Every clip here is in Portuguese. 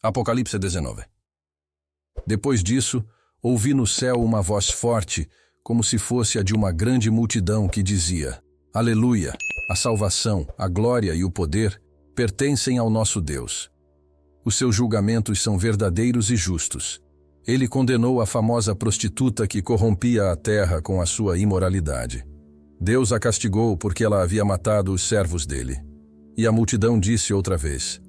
Apocalipse 19. Depois disso, ouvi no céu uma voz forte, como se fosse a de uma grande multidão que dizia: Aleluia! A salvação, a glória e o poder pertencem ao nosso Deus. Os seus julgamentos são verdadeiros e justos. Ele condenou a famosa prostituta que corrompia a terra com a sua imoralidade. Deus a castigou porque ela havia matado os servos dele. E a multidão disse outra vez: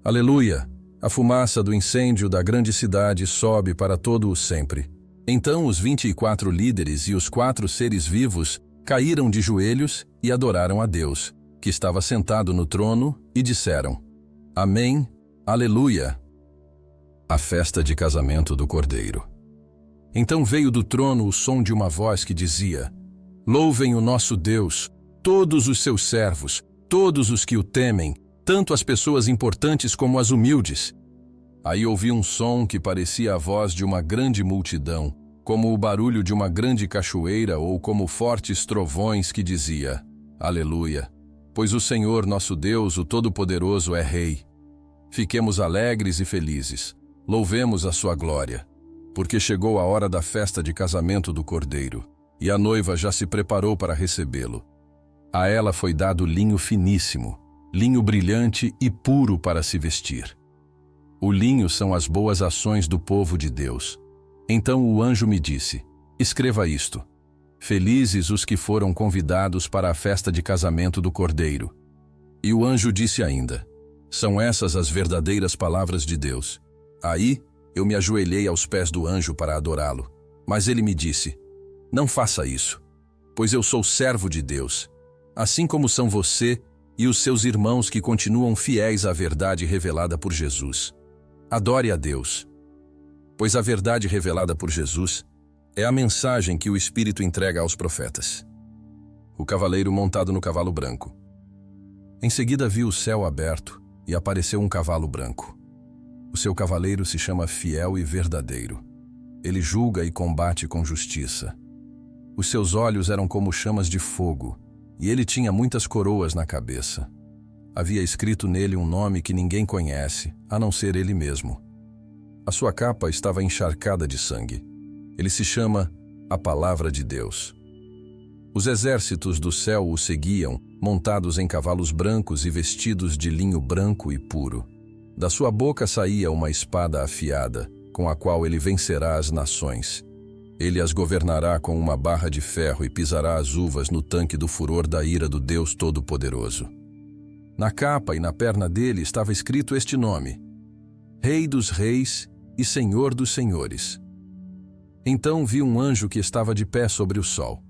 Aleluia! A fumaça do incêndio da grande cidade sobe para todo o sempre. Então os 24 líderes e os 4 seres vivos caíram de joelhos e adoraram a Deus, que estava sentado no trono, e disseram: Amém, Aleluia! A festa de casamento do Cordeiro. Então veio do trono o som de uma voz que dizia: Louvem o nosso Deus, todos os seus servos, todos os que o temem, tanto as pessoas importantes como as humildes. Aí ouvi um som que parecia a voz de uma grande multidão, como o barulho de uma grande cachoeira ou como fortes trovões que dizia: Aleluia! Pois o Senhor nosso Deus, o Todo-Poderoso, é Rei. Fiquemos alegres e felizes, louvemos a sua glória, porque chegou a hora da festa de casamento do Cordeiro, e a noiva já se preparou para recebê-lo. A ela foi dado linho finíssimo, linho brilhante e puro para se vestir. O linho são as boas ações do povo de Deus. Então o anjo me disse: Escreva isto: Felizes os que foram convidados para a festa de casamento do Cordeiro. E o anjo disse ainda: São essas as verdadeiras palavras de Deus. Aí eu me ajoelhei aos pés do anjo para adorá-lo. Mas ele me disse: Não faça isso, pois eu sou servo de Deus, assim como são você e os seus irmãos que continuam fiéis à verdade revelada por Jesus. Adore a Deus, pois a verdade revelada por Jesus é a mensagem que o Espírito entrega aos profetas. O cavaleiro montado no cavalo branco. Em seguida vi o céu aberto e apareceu um cavalo branco. O seu cavaleiro se chama Fiel e Verdadeiro. Ele julga e combate com justiça. Os seus olhos eram como chamas de fogo, e ele tinha muitas coroas na cabeça. Havia escrito nele um nome que ninguém conhece, a não ser ele mesmo. A sua capa estava encharcada de sangue. Ele se chama a Palavra de Deus. Os exércitos do céu o seguiam, montados em cavalos brancos e vestidos de linho branco e puro. Da sua boca saía uma espada afiada, com a qual ele vencerá as nações. Ele as governará com uma barra de ferro e pisará as uvas no tanque do furor da ira do Deus Todo-Poderoso. Na capa e na perna dele estava escrito este nome: Rei dos Reis e Senhor dos Senhores. Então vi um anjo que estava de pé sobre o sol.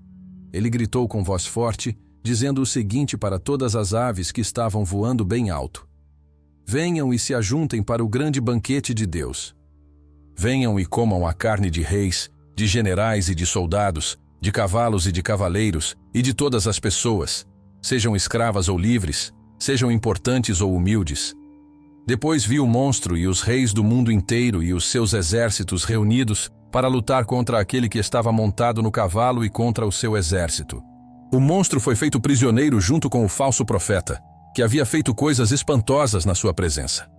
Ele gritou com voz forte, dizendo o seguinte para todas as aves que estavam voando bem alto: Venham e se ajuntem para o grande banquete de Deus. Venham e comam a carne de reis, de generais e de soldados, de cavalos e de cavaleiros, e de todas as pessoas, sejam escravas ou livres, sejam importantes ou humildes. Depois vi o monstro e os reis do mundo inteiro e os seus exércitos reunidos para lutar contra aquele que estava montado no cavalo e contra o seu exército. O monstro foi feito prisioneiro junto com o falso profeta, que havia feito coisas espantosas na sua presença.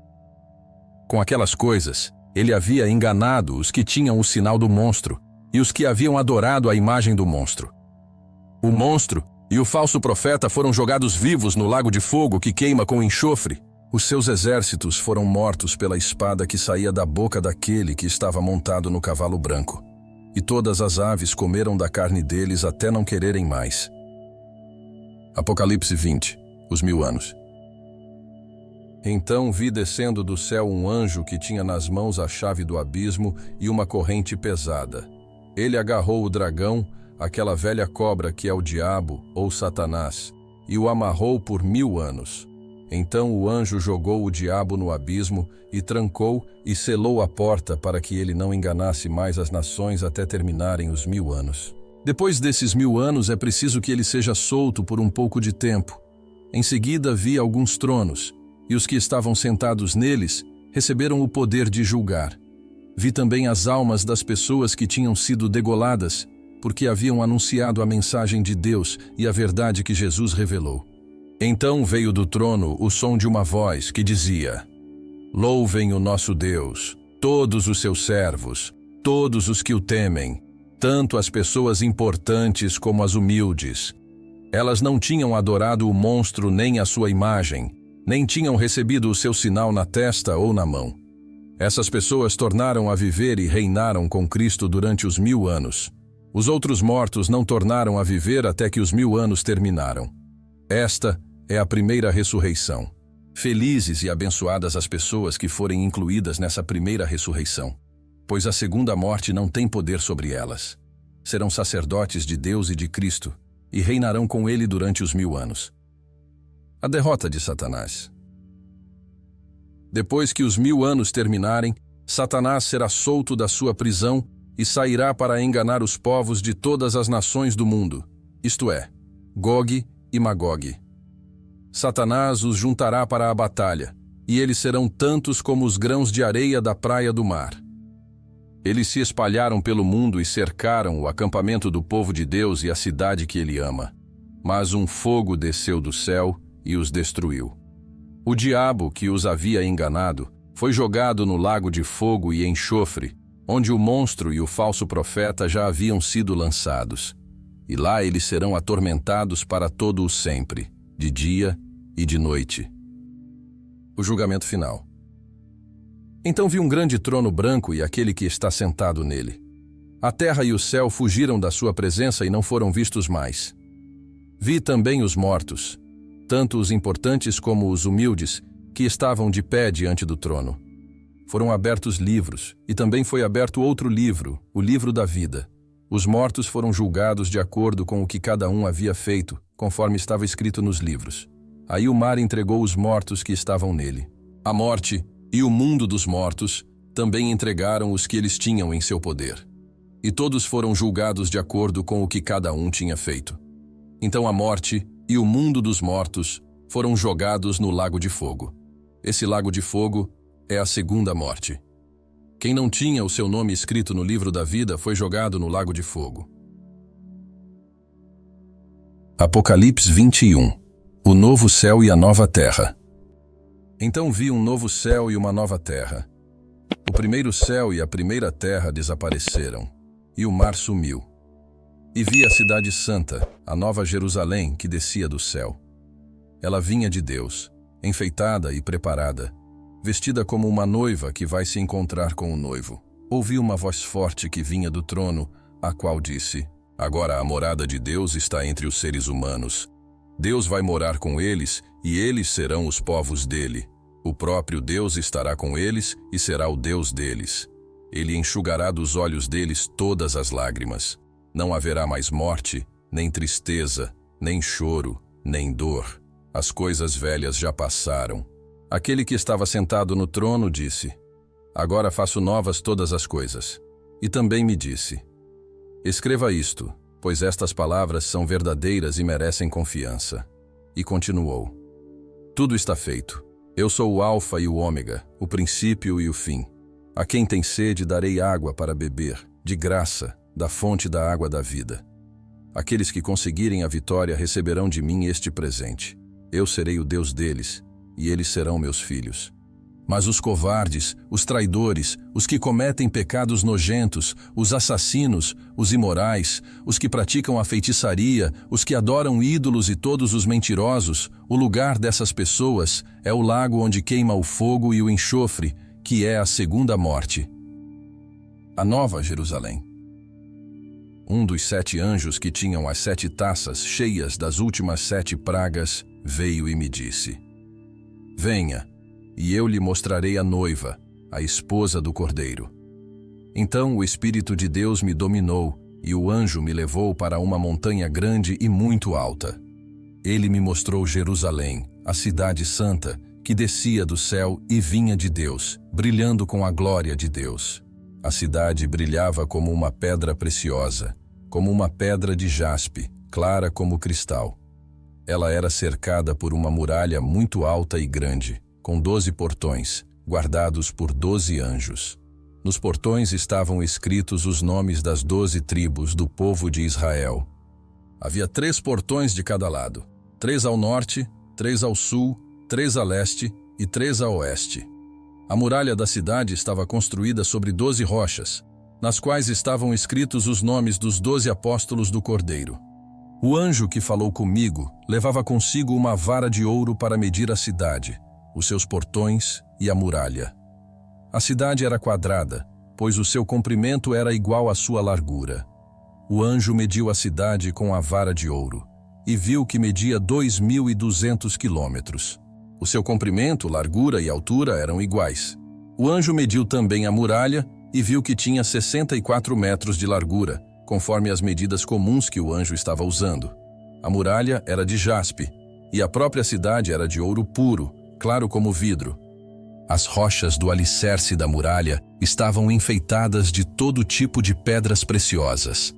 Com aquelas coisas, ele havia enganado os que tinham o sinal do monstro e os que haviam adorado a imagem do monstro. O monstro e o falso profeta foram jogados vivos no lago de fogo que queima com enxofre. Os seus exércitos foram mortos pela espada que saía da boca daquele que estava montado no cavalo branco. E todas as aves comeram da carne deles até não quererem mais. Apocalipse 20, os 1000 anos. Então vi descendo do céu um anjo que tinha nas mãos a chave do abismo e uma corrente pesada. Ele agarrou o dragão, aquela velha cobra que é o diabo, ou Satanás, e o amarrou por 1000 anos. Então o anjo jogou o diabo no abismo e trancou e selou a porta para que ele não enganasse mais as nações até terminarem os 1000 anos. Depois desses 1000 anos é preciso que ele seja solto por um pouco de tempo. Em seguida vi alguns tronos, e os que estavam sentados neles receberam o poder de julgar. Vi também as almas das pessoas que tinham sido degoladas, porque haviam anunciado a mensagem de Deus e a verdade que Jesus revelou. Então veio do trono o som de uma voz que dizia: Louvem o nosso Deus, todos os seus servos, todos os que o temem, tanto as pessoas importantes como as humildes. Elas não tinham adorado o monstro nem a sua imagem, nem tinham recebido o seu sinal na testa ou na mão. Essas pessoas tornaram a viver e reinaram com Cristo durante os 1000 anos. Os outros mortos não tornaram a viver até que os 1000 anos terminaram. Esta é a primeira ressurreição. Felizes e abençoadas as pessoas que forem incluídas nessa primeira ressurreição, pois a segunda morte não tem poder sobre elas. Serão sacerdotes de Deus e de Cristo, e reinarão com ele durante os 1000 anos. A derrota de Satanás. Depois que os 1000 anos terminarem, Satanás será solto da sua prisão e sairá para enganar os povos de todas as nações do mundo, isto é, Gog e Magog. Satanás os juntará para a batalha, e eles serão tantos como os grãos de areia da praia do mar. Eles se espalharam pelo mundo e cercaram o acampamento do povo de Deus e a cidade que ele ama. Mas um fogo desceu do céu e os destruiu. O diabo que os havia enganado foi jogado no lago de fogo e enxofre, onde o monstro e o falso profeta já haviam sido lançados. E lá eles serão atormentados para todo o sempre, de dia e de noite. O julgamento final. Então vi um grande trono branco e aquele que está sentado nele. A terra e o céu fugiram da sua presença e não foram vistos mais. Vi também os mortos, tanto os importantes como os humildes, que estavam de pé diante do trono. Foram abertos livros, e também foi aberto outro livro, o livro da vida. Os mortos foram julgados de acordo com o que cada um havia feito, conforme estava escrito nos livros. Aí o mar entregou os mortos que estavam nele. A morte e o mundo dos mortos também entregaram os que eles tinham em seu poder. E todos foram julgados de acordo com o que cada um tinha feito. Então a morte e o mundo dos mortos foram jogados no lago de fogo. Esse lago de fogo é a segunda morte. Quem não tinha o seu nome escrito no livro da vida foi jogado no lago de fogo. Apocalipse 21. O novo céu e a nova terra. Então vi um novo céu e uma nova terra. O primeiro céu e a primeira terra desapareceram, e o mar sumiu. E vi a cidade santa, a nova Jerusalém, que descia do céu. Ela vinha de Deus, enfeitada e preparada, vestida como uma noiva que vai se encontrar com o noivo. Ouvi uma voz forte que vinha do trono, a qual disse: Agora a morada de Deus está entre os seres humanos. Deus vai morar com eles, e eles serão os povos dele. O próprio Deus estará com eles e será o Deus deles. Ele enxugará dos olhos deles todas as lágrimas. Não haverá mais morte, nem tristeza, nem choro, nem dor. As coisas velhas já passaram. Aquele que estava sentado no trono disse: Agora faço novas todas as coisas. E também me disse: Escreva isto, pois estas palavras são verdadeiras e merecem confiança. E continuou: Tudo está feito. Eu sou o Alfa e o Ômega, o princípio e o fim. A quem tem sede darei água para beber, de graça, da fonte da água da vida. Aqueles que conseguirem a vitória receberão de mim este presente. Eu serei o Deus deles, e eles serão meus filhos. Mas os covardes, os traidores, os que cometem pecados nojentos, os assassinos, os imorais, os que praticam a feitiçaria, os que adoram ídolos e todos os mentirosos, o lugar dessas pessoas é o lago onde queima o fogo e o enxofre, que é a segunda morte. A nova Jerusalém. Um dos 7 anjos que tinham as 7 taças cheias das últimas 7 pragas veio e me disse: Venha, e eu lhe mostrarei a noiva, a esposa do Cordeiro. Então o Espírito de Deus me dominou, e o anjo me levou para uma montanha grande e muito alta. Ele me mostrou Jerusalém, a cidade santa, que descia do céu e vinha de Deus, brilhando com a glória de Deus. A cidade brilhava como uma pedra preciosa, como uma pedra de jaspe, clara como cristal. Ela era cercada por uma muralha muito alta e grande, com 12 portões, guardados por 12 anjos. Nos portões estavam escritos os nomes das 12 tribos do povo de Israel. Havia 3 portões de cada lado, 3 ao norte, 3 ao sul, 3 a leste e 3 a oeste. A muralha da cidade estava construída sobre 12 rochas, nas quais estavam escritos os nomes dos 12 apóstolos do Cordeiro. O anjo que falou comigo levava consigo uma vara de ouro para medir a cidade, os seus portões e a muralha. A cidade era quadrada, pois o seu comprimento era igual à sua largura. O anjo mediu a cidade com a vara de ouro, e viu que media 2.200 quilômetros. O seu comprimento, largura e altura eram iguais. O anjo mediu também a muralha e viu que tinha 64 metros de largura, conforme as medidas comuns que o anjo estava usando. A muralha era de jaspe, e a própria cidade era de ouro puro, claro como vidro. As rochas do alicerce da muralha estavam enfeitadas de todo tipo de pedras preciosas.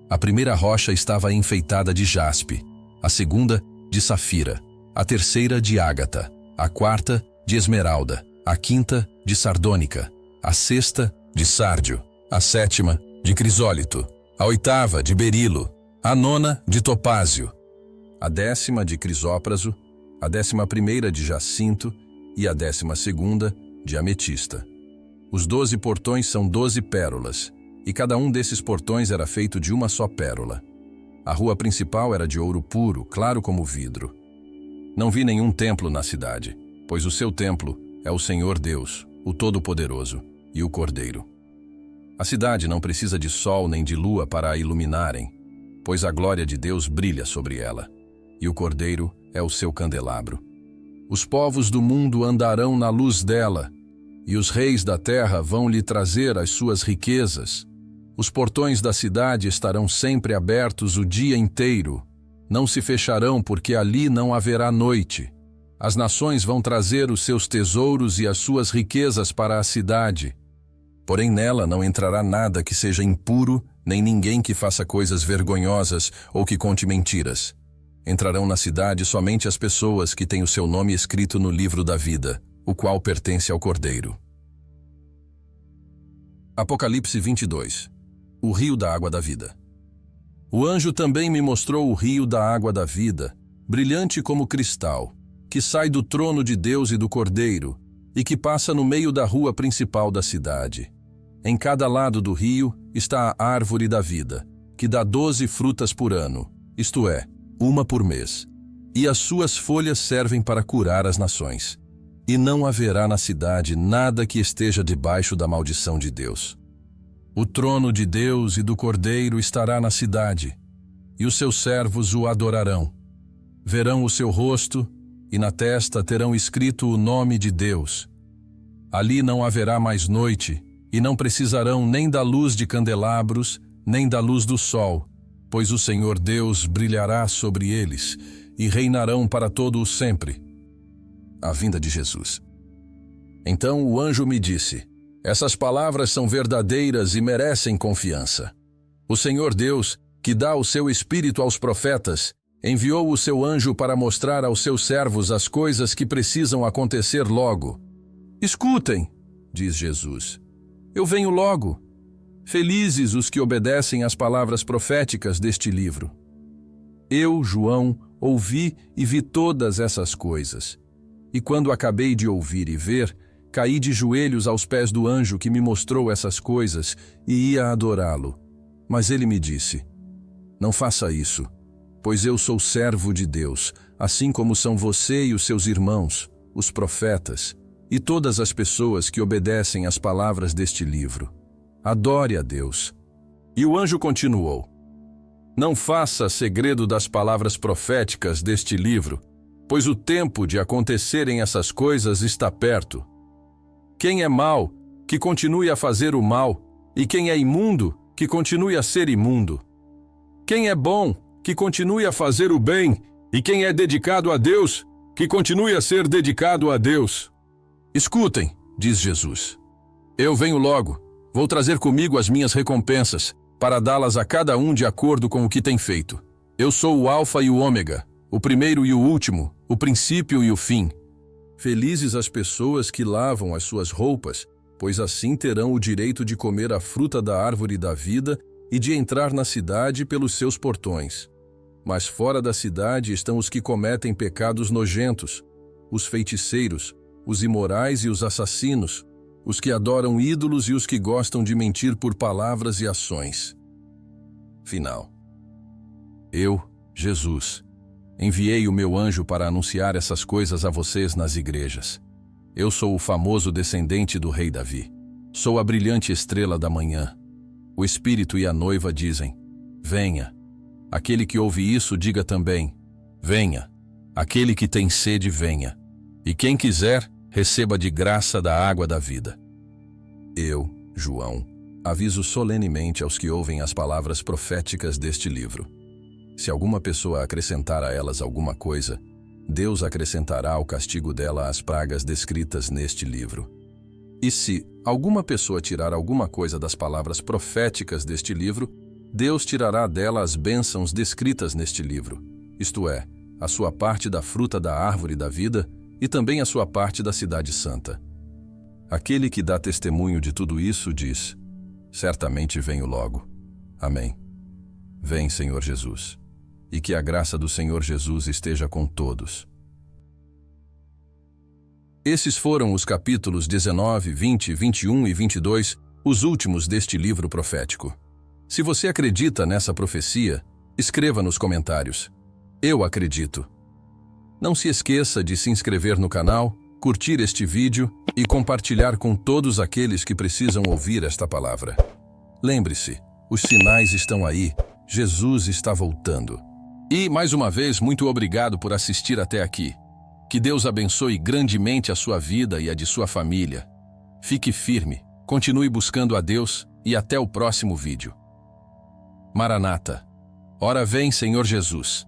A primeira rocha estava enfeitada de jaspe, a segunda de safira, a terceira de ágata, a quarta de esmeralda, a quinta de sardônica, a sexta de sárdio, a sétima de crisólito, a oitava de berilo, a nona de topázio, a 10ª de crisópraso, a 11ª de jacinto e a 12ª de ametista. Os 12 portões são 12 pérolas, e cada um desses portões era feito de uma só pérola. A rua principal era de ouro puro, claro como vidro. Não vi nenhum templo na cidade, pois o seu templo é o Senhor Deus, o Todo-Poderoso, e o Cordeiro. A cidade não precisa de sol nem de lua para a iluminarem, pois a glória de Deus brilha sobre ela, e o Cordeiro é o seu candelabro. Os povos do mundo andarão na luz dela, e os reis da terra vão lhe trazer as suas riquezas. Os portões da cidade estarão sempre abertos o dia inteiro. Não se fecharão, porque ali não haverá noite. As nações vão trazer os seus tesouros e as suas riquezas para a cidade. Porém nela não entrará nada que seja impuro, nem ninguém que faça coisas vergonhosas ou que conte mentiras. Entrarão na cidade somente as pessoas que têm o seu nome escrito no livro da vida, o qual pertence ao Cordeiro. Apocalipse 22. O rio da água da vida. O anjo também me mostrou o rio da água da vida, brilhante como cristal, que sai do trono de Deus e do Cordeiro, e que passa no meio da rua principal da cidade. Em cada lado do rio está a árvore da vida, que dá 12 frutas por ano, isto é, uma por mês, e as suas folhas servem para curar as nações. E não haverá na cidade nada que esteja debaixo da maldição de Deus. O trono de Deus e do Cordeiro estará na cidade, e os seus servos o adorarão. Verão o seu rosto, e na testa terão escrito o nome de Deus. Ali não haverá mais noite, e não precisarão nem da luz de candelabros, nem da luz do sol, pois o Senhor Deus brilhará sobre eles, e reinarão para todo o sempre. A vinda de Jesus. Então o anjo me disse: essas palavras são verdadeiras e merecem confiança. O Senhor Deus, que dá o seu Espírito aos profetas, enviou o seu anjo para mostrar aos seus servos as coisas que precisam acontecer logo. Escutem, diz Jesus. Eu venho logo. Felizes os que obedecem às palavras proféticas deste livro. Eu, João, ouvi e vi todas essas coisas. E quando acabei de ouvir e ver, caí de joelhos aos pés do anjo que me mostrou essas coisas e ia adorá-lo. Mas ele me disse: não faça isso, pois eu sou servo de Deus, assim como são você e os seus irmãos, os profetas, e todas as pessoas que obedecem às palavras deste livro. Adore a Deus. E o anjo continuou: não faça segredo das palavras proféticas deste livro, pois o tempo de acontecerem essas coisas está perto. Quem é mau, que continue a fazer o mal, e quem é imundo, que continue a ser imundo. Quem é bom, que continue a fazer o bem, e quem é dedicado a Deus, que continue a ser dedicado a Deus. Escutem, diz Jesus. Eu venho logo, vou trazer comigo as minhas recompensas, para dá-las a cada um de acordo com o que tem feito. Eu sou o Alfa e o Ômega, o primeiro e o último, o princípio e o fim. Felizes as pessoas que lavam as suas roupas, pois assim terão o direito de comer a fruta da árvore da vida e de entrar na cidade pelos seus portões. Mas fora da cidade estão os que cometem pecados nojentos, os feiticeiros, os imorais e os assassinos, os que adoram ídolos e os que gostam de mentir por palavras e ações. Final. Eu, Jesus, enviei o meu anjo para anunciar essas coisas a vocês nas igrejas. Eu sou o famoso descendente do rei Davi. Sou a brilhante estrela da manhã. O Espírito e a noiva dizem: venha. Aquele que ouve isso, diga também: venha. Aquele que tem sede, venha. E quem quiser, receba de graça da água da vida. Eu, João, aviso solenemente aos que ouvem as palavras proféticas deste livro. Se alguma pessoa acrescentar a elas alguma coisa, Deus acrescentará ao castigo dela as pragas descritas neste livro. E se alguma pessoa tirar alguma coisa das palavras proféticas deste livro, Deus tirará dela as bênçãos descritas neste livro, isto é, a sua parte da fruta da árvore da vida e também a sua parte da cidade santa. Aquele que dá testemunho de tudo isso diz: certamente venho logo. Amém. Vem, Senhor Jesus. E que a graça do Senhor Jesus esteja com todos. Esses foram os capítulos 19, 20, 21 e 22, os últimos deste livro profético. Se você acredita nessa profecia, escreva nos comentários: eu acredito. Não se esqueça de se inscrever no canal, curtir este vídeo e compartilhar com todos aqueles que precisam ouvir esta palavra. Lembre-se, os sinais estão aí, Jesus está voltando. E, mais uma vez, muito obrigado por assistir até aqui. Que Deus abençoe grandemente a sua vida e a de sua família. Fique firme, continue buscando a Deus e até o próximo vídeo. Maranata. Ora vem, Senhor Jesus.